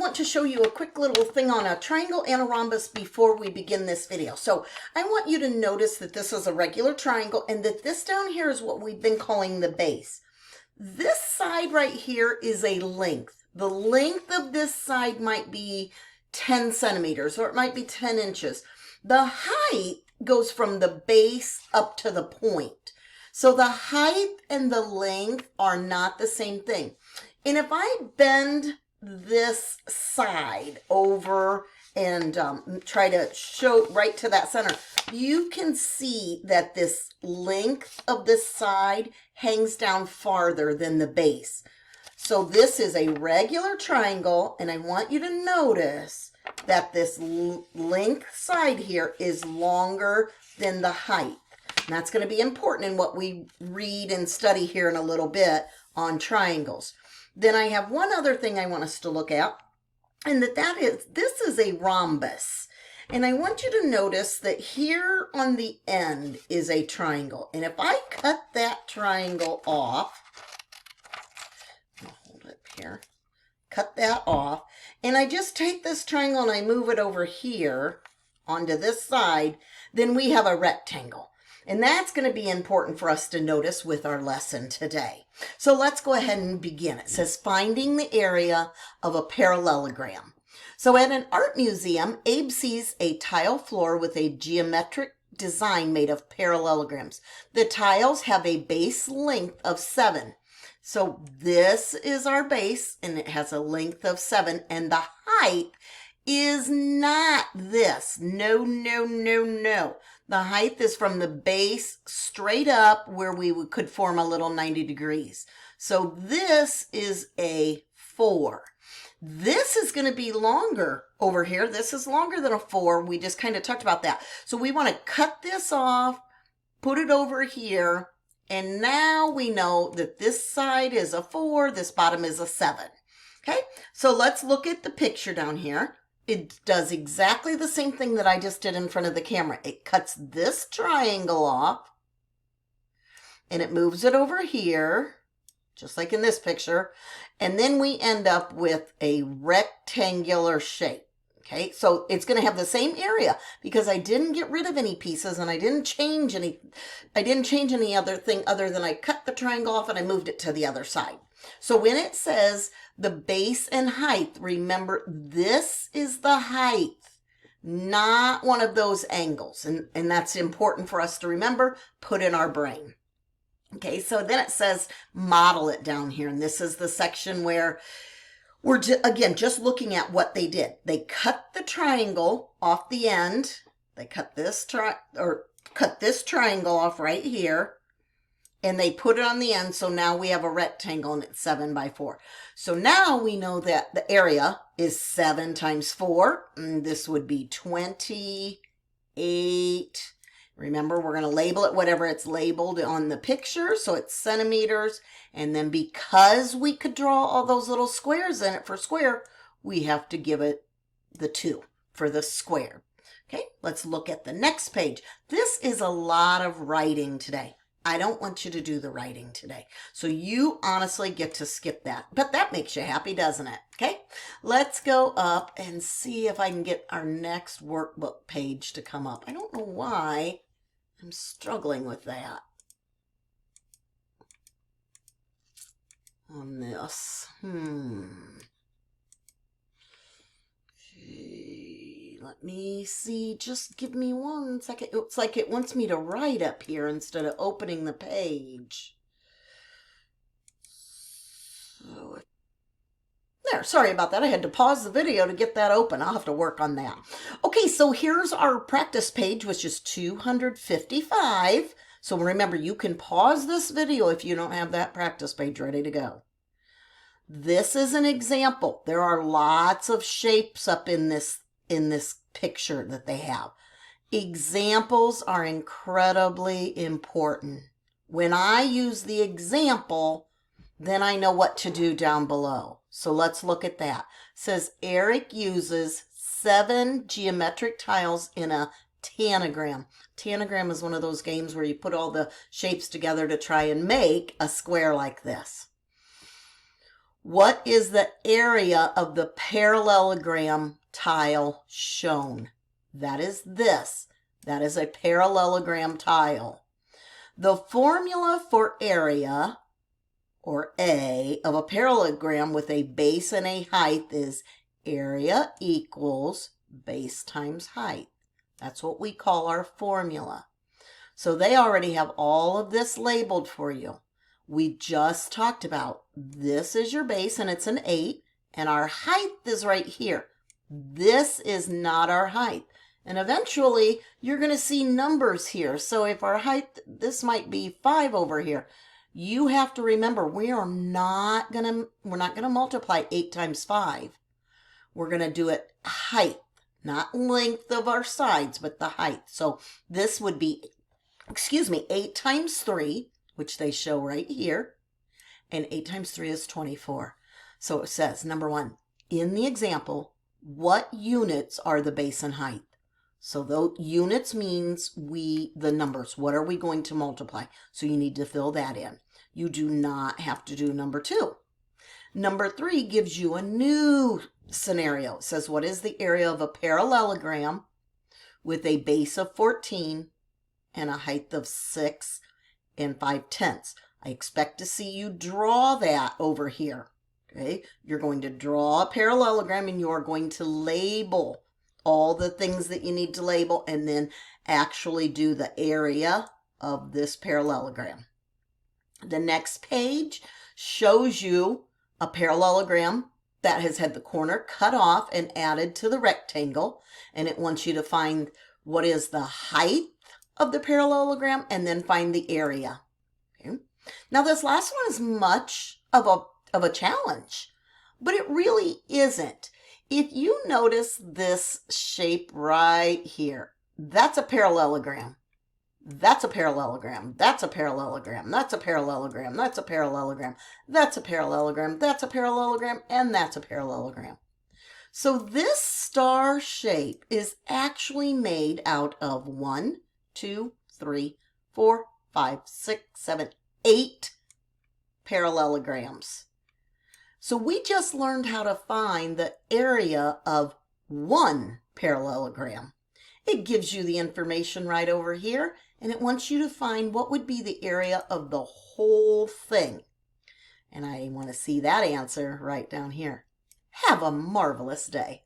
want to show you a quick little thing on a triangle and a rhombus before we begin this video. So I want you to notice that this is a regular triangle and that this down here is what we've been calling the base. This side right here is a length. The length of this side might be 10 centimeters or it might be 10 inches. The height goes from the base up to the point. So the height and the length are not the same thing. And if I bend this side over and try to show right to that center, you can see that this length of this side hangs down farther than the base. So this is a regular triangle, and I want you to notice that this length side here is longer than the height. And that's going to be important in what we read and study here in a little bit on triangles. Then I have one other thing I want us to look at, and this is a rhombus. And I want you to notice that here on the end is a triangle. And if I cut that triangle off, I'll hold it here, cut that off, and I just take this triangle and I move it over here onto this side, then we have a rectangle. And that's going to be important for us to notice with our lesson today. So let's go ahead and begin. It says finding the area of a parallelogram. So at an art museum, Abe sees a tile floor with a geometric design made of parallelograms. The tiles have a base length of 7. So this is our base and it has a length of 7, and the height is not this. No, no, no, no. The height is from the base straight up where we could form a little 90 degrees. So this is a 4. This is going to be longer over here. This is longer than a 4. We just kind of talked about that. So we want to cut this off, put it over here, and now we know that this side is a 4, this bottom is a 7. Okay, so let's look at the picture down here. It does exactly the same thing that I just did in front of the camera. It cuts this triangle off and it moves it over here, just like in this picture. And then we end up with a rectangular shape. Okay, so it's going to have the same area because I didn't get rid of any pieces and I didn't change any other thing other than I cut the triangle off and I moved it to the other side. So when it says the base and height, remember this is the height, not one of those angles. And that's important for us to remember, put in our brain. Okay, so then it says model it down here. And this is the section where we're, again, just looking at what they did. They cut the triangle off the end. They cut this triangle off right here. And they put it on the end, so now we have a rectangle and it's 7 by 4. So now we know that the area is 7 times 4. And this would be 28. Remember, we're going to label it whatever it's labeled on the picture, so it's centimeters. And then because we could draw all those little squares in it for square, we have to give it the 2 for the square. Okay, let's look at the next page. This is a lot of writing today. I don't want you to do the writing today. So you honestly get to skip that. But that makes you happy, doesn't it? Okay, let's go up and see if I can get our next workbook page to come up. I don't know why I'm struggling with that on this. Let me see, just give me 1 second. It's like it wants me to write up here instead of opening the page. So, there, sorry about that. I had to pause the video to get that open. I'll have to work on that. Okay, so here's our practice page, which is 255. So remember, you can pause this video if you don't have that practice page ready to go. This is an example. There are lots of shapes up in this picture that they have. Examples are incredibly important. When I use the example, then I know what to do down below. So let's look at that. It says Eric uses 7 geometric tiles in a tanagram. Tanagram is one of those games where you put all the shapes together to try and make a square like this. What is the area of the parallelogram tile shown? That is this. That is a parallelogram tile. The formula for area, or A, of a parallelogram with a base and a height is area equals base times height. That's what we call our formula. So they already have all of this labeled for you. We just talked about this is your base and it's an 8, and our height is right here. This is not our height. And eventually you're going to see numbers here. So if our height, this might be 5 over here. You have to remember we're not going to multiply 8 times 5. We're going to do it height, not length of our sides, but the height. So this would be, 8 times 3, which they show right here, and 8 times 3 is 24. So it says, number 1, in the example, what units are the base and height? So those units means the numbers. What are we going to multiply? So you need to fill that in. You do not have to do number 2. Number 3 gives you a new scenario. It says, what is the area of a parallelogram with a base of 14 and a height of 6 and 5/10? I expect to see you draw that over here. Okay, you're going to draw a parallelogram and you're going to label all the things that you need to label and then actually do the area of this parallelogram. The next page shows you a parallelogram that has had the corner cut off and added to the rectangle, and it wants you to find what is the height of the parallelogram and then find the area. Okay. Now this last one is much of a challenge, but it really isn't. If you notice this shape right here, that's a parallelogram. That's a parallelogram. That's a parallelogram. That's a parallelogram. That's a parallelogram. That's a parallelogram. That's a parallelogram. And that's a parallelogram. So this star shape is actually made out of 1, 2, 3, 4, 5, 6, 7, 8 parallelograms. So we just learned how to find the area of one parallelogram. It gives you the information right over here, and it wants you to find what would be the area of the whole thing. And I want to see that answer right down here. Have a marvelous day.